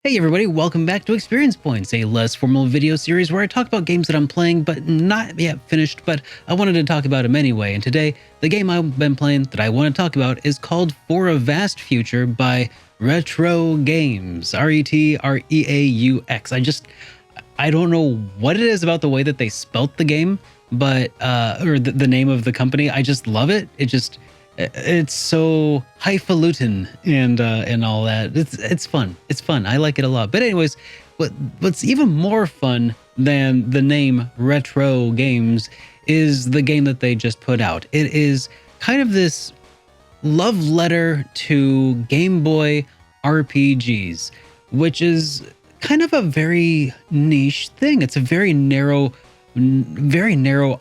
Hey everybody, welcome back to Experience Points, a less formal video series where I talk about games that I'm playing but not yet finished, but I wanted to talk about them anyway. And today, the game I've been playing that I want to talk about is called For a Vast Future by Retreaux Games, Retreaux. I don't know what it is about the way that they spelt the game, but or the name of the company. I just love it. It's so highfalutin and all that. It's fun. It's fun. I like it a lot. But anyways, what's even more fun than the name Retreaux Games is the game that they just put out. It is kind of this love letter to Game Boy RPGs, which is kind of a very niche thing. It's a very narrow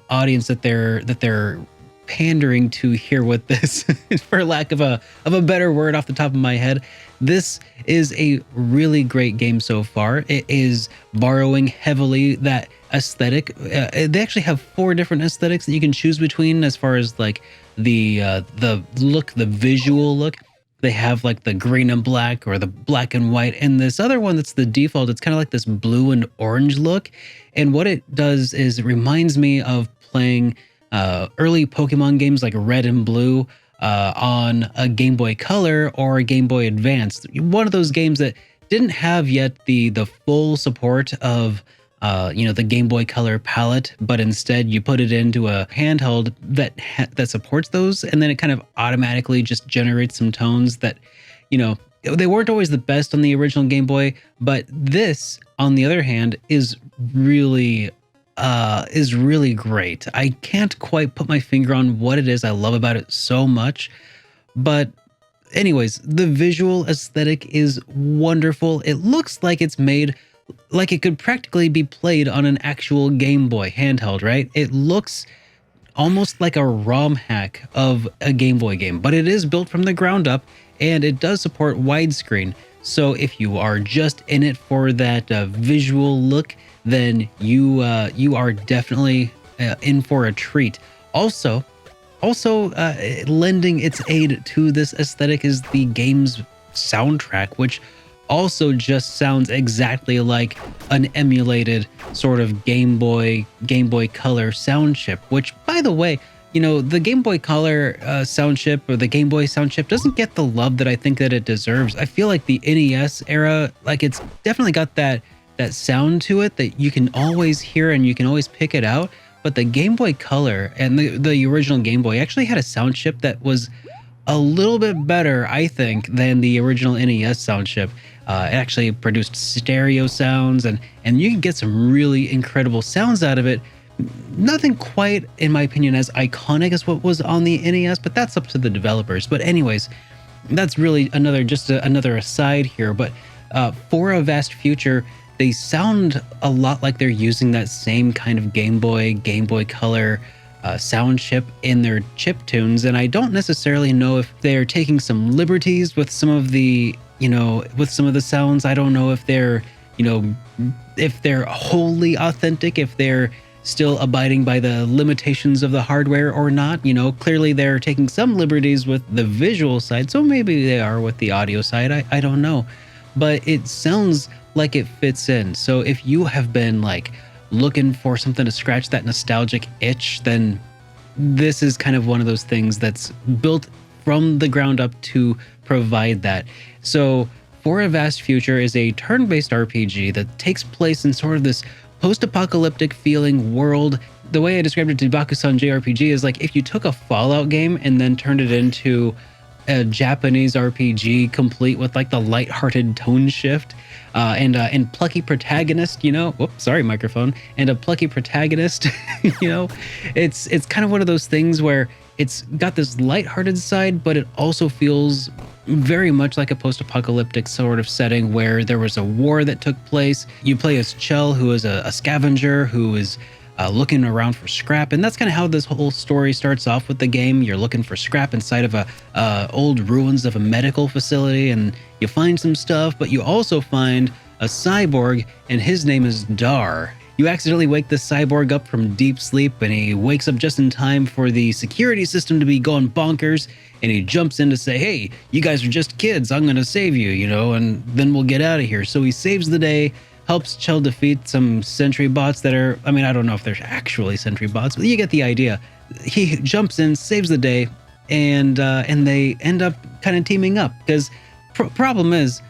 audience that they're pandering to here with this, for lack of a better word off the top of my head. This is a really great game so far. It is borrowing heavily that aesthetic. They actually have 4 different aesthetics that you can choose between as far as like the look, the visual look. They have like the green and black or the black and white, and this other one that's the default. It's kind of like this blue and orange look. And what it does is it reminds me of playing early Pokemon games like Red and Blue on a Game Boy Color or a Game Boy Advance. One of those games that didn't have yet the full support of the Game Boy Color palette, but instead you put it into a handheld that supports those, and then it kind of automatically just generates some tones that, they weren't always the best on the original Game Boy, but this, on the other hand, is really great. I can't quite put my finger on what it is I love about it so much, but anyways, the visual aesthetic is wonderful. It looks like it's made like it could practically be played on an actual Game Boy handheld, right? It looks almost like a ROM hack of a Game Boy game, but it is built from the ground up, and it does support widescreen. So if you are just in it for that visual look, then you are definitely in for a treat. Also, lending its aid to this aesthetic is the game's soundtrack, which also just sounds exactly like an emulated sort of Game Boy Color sound chip, which, by the way, the Game Boy Color sound chip, or the Game Boy sound chip, doesn't get the love that I think that it deserves. I feel like the NES era, like, it's definitely got that sound to it that you can always hear and you can always pick it out. But the Game Boy Color and the original Game Boy actually had a sound chip that was a little bit better, I think, than the original NES sound chip. It actually produced stereo sounds, and you can get some really incredible sounds out of it. Nothing quite, in my opinion, as iconic as what was on the NES, but that's up to the developers. But anyways, that's really another aside here. But For a Vast Future, they sound a lot like they're using that same kind of Game Boy Color sound chip in their chip tunes, and I don't necessarily know if they're taking some liberties with some of the sounds. I don't know if they're wholly authentic, if they're still abiding by the limitations of the hardware or not. Clearly they're taking some liberties with the visual side, so maybe they are with the audio side. I don't know, but it sounds like it fits in. So if you have been like looking for something to scratch that nostalgic itch, then this is kind of one of those things that's built from the ground up to provide that. So For a Vast Future is a turn-based RPG that takes place in sort of this post-apocalyptic feeling world. The way I described it to Bakusan JRPG is like if you took a Fallout game and then turned it into a Japanese RPG, complete with like the lighthearted tone shift and plucky protagonist, whoops, sorry, microphone, and a plucky protagonist. It's kind of one of those things where it's got this lighthearted side, but it also feels very much like a post-apocalyptic sort of setting where there was a war that took place. You play as Chell, who is a scavenger who is looking around for scrap, and that's kind of how this whole story starts off with the game. You're looking for scrap inside of old ruins of a medical facility, and you find some stuff, but you also find a cyborg, and his name is Dar. you accidentally wake the cyborg up from deep sleep, and he wakes up just in time for the security system to be going bonkers, and he jumps in to say, hey, you guys are just kids, I'm gonna save you, you know, and then we'll get out of here. So he saves the day, helps Chell defeat some sentry bots that are, I mean, I don't know if they're actually sentry bots, but you get the idea. He jumps in, saves the day, and they end up kind of teaming up, because problem is,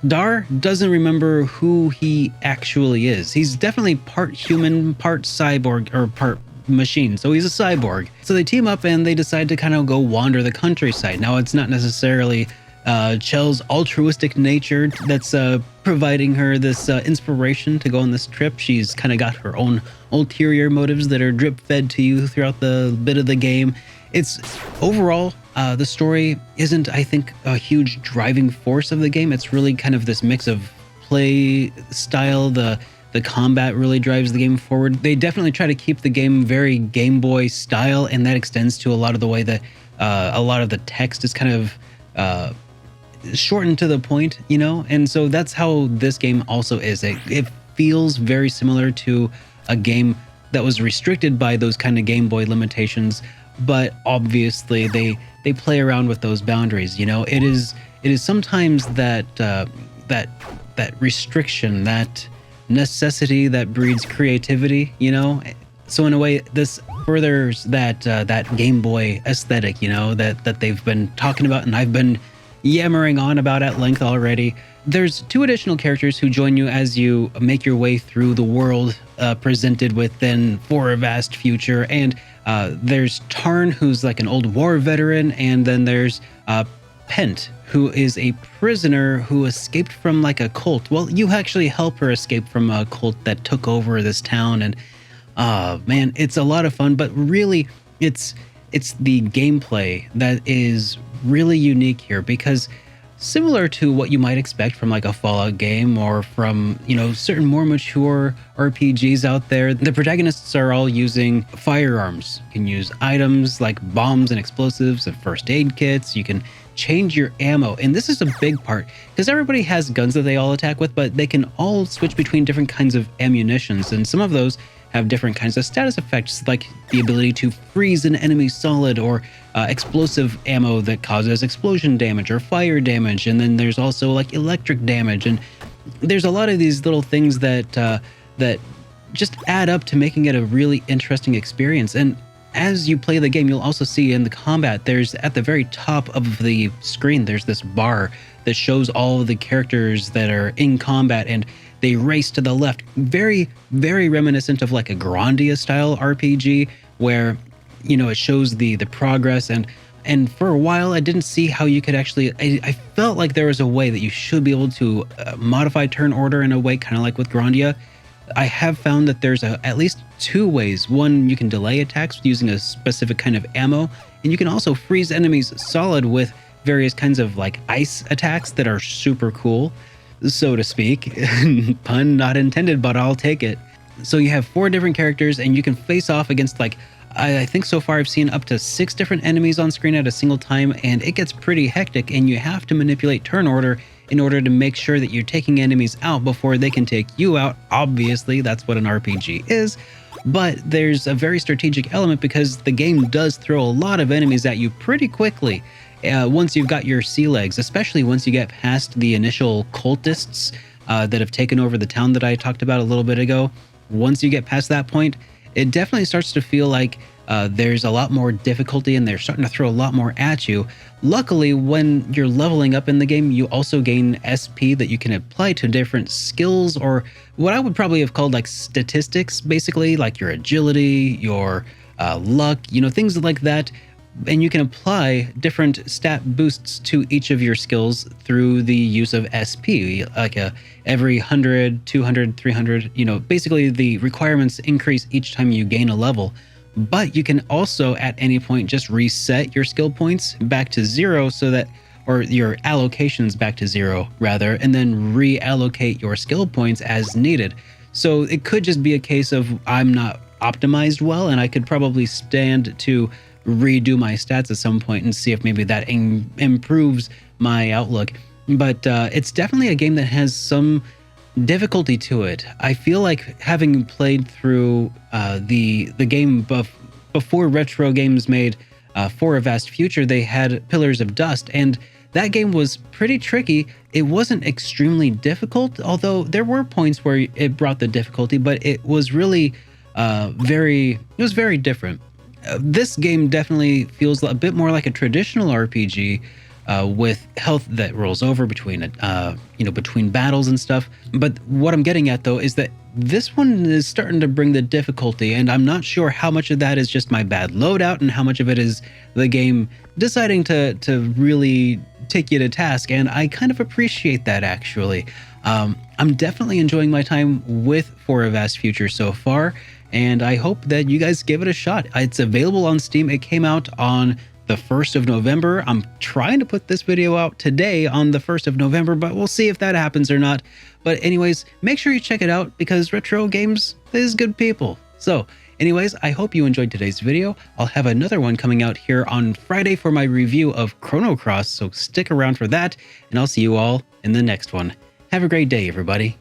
Dar doesn't remember who he actually is. He's definitely part human, part cyborg, or part machine, so he's a cyborg. So they team up and they decide to kind of go wander the countryside. Now, it's not necessarily Chell's altruistic nature that's providing her this inspiration to go on this trip. She's kind of got her own ulterior motives that are drip fed to you throughout the bit of the game. It's overall, the story isn't, I think, a huge driving force of the game. It's really kind of this mix of play style. The combat really drives the game forward. They definitely try to keep the game very Game Boy style, and that extends to a lot of the way that a lot of the text is kind of shortened to the point, you know? And so that's how this game also is. It feels very similar to a game that was restricted by those kind of Game Boy limitations, but obviously they play around with those boundaries, you know? It is sometimes that restriction, that necessity that breeds creativity, you know? So in a way, this furthers that Game Boy aesthetic, you know, that they've been talking about, and I've been yammering on about at length already. There's 2 additional characters who join you as you make your way through the world presented within for a vast future. And there's Tarn, who's like an old war veteran, and then there's Pent, who is a prisoner who escaped from like a cult. Well, you actually help her escape from a cult that took over this town, and man, it's a lot of fun. But really, it's the gameplay that is really unique here, because similar to what you might expect from like a Fallout game or from, you know, certain more mature RPGs out there, the protagonists are all using firearms. You can use items like bombs and explosives and first aid kits. You can change your ammo, and this is a big part, because everybody has guns that they all attack with, but they can all switch between different kinds of ammunitions, and some of those have different kinds of status effects, like the ability to freeze an enemy solid, or explosive ammo that causes explosion damage or fire damage. And then there's also like electric damage, and there's a lot of these little things that just add up to making it a really interesting experience. And as you play the game, you'll also see in the combat, there's at the very top of the screen, there's this bar that shows all of the characters that are in combat, and they race to the left. Very, very reminiscent of like a Grandia style RPG, where, you know, it shows the progress. And for a while, I didn't see how you could actually, I felt like there was a way that you should be able to modify turn order in a way, kind of like with Grandia. I have found that there's at least 2 ways. One, you can delay attacks using a specific kind of ammo, and you can also freeze enemies solid with various kinds of like ice attacks that are super cool, so to speak. Pun not intended, but I'll take it. So you have 4 different characters, and you can face off against, like, I think so far I've seen up to 6 different enemies on screen at a single time, and it gets pretty hectic, and you have to manipulate turn order in order to make sure that you're taking enemies out before they can take you out. Obviously, that's what an RPG is. But there's a very strategic element, because the game does throw a lot of enemies at you pretty quickly. Once you've got your sea legs, especially once you get past the initial cultists that have taken over the town that I talked about a little bit ago, once you get past that point, it definitely starts to feel like there's a lot more difficulty, and they're starting to throw a lot more at you. Luckily, when you're leveling up in the game, you also gain SP that you can apply to different skills, or what I would probably have called like statistics, basically, like your agility, your luck, you know, things like that. And you can apply different stat boosts to each of your skills through the use of SP, like every 100, 200, 300, you know, basically the requirements increase each time you gain a level. But you can also at any point just reset your skill points back to 0, so that, or your allocations back to 0 rather, and then reallocate your skill points as needed. So it could just be a case of I'm not optimized well, and I could probably stand to redo my stats at some point and see if maybe that improves my outlook. But it's definitely a game that has some difficulty to it. I feel like having played through the game before Retreaux Games made For a Vast Future, they had Pillars of Dust, and that game was pretty tricky. It wasn't extremely difficult, although there were points where it brought the difficulty, but it was really very different. This game definitely feels a bit more like a traditional RPG, with health that rolls over between between battles and stuff. But what I'm getting at though is that this one is starting to bring the difficulty, and I'm not sure how much of that is just my bad loadout and how much of it is the game deciding to really take you to task. And I kind of appreciate that, actually. I'm definitely enjoying my time with For a Vast Future so far, and I hope that you guys give it a shot. It's available on Steam. It came out on the 1st of November. I'm trying to put this video out today on the 1st of November, but we'll see if that happens or not. But anyways, make sure you check it out because Retreaux Games is good people. So anyways, I hope you enjoyed today's video. I'll have another one coming out here on Friday for my review of Chrono Cross, so stick around for that, and I'll see you all in the next one. Have a great day, everybody.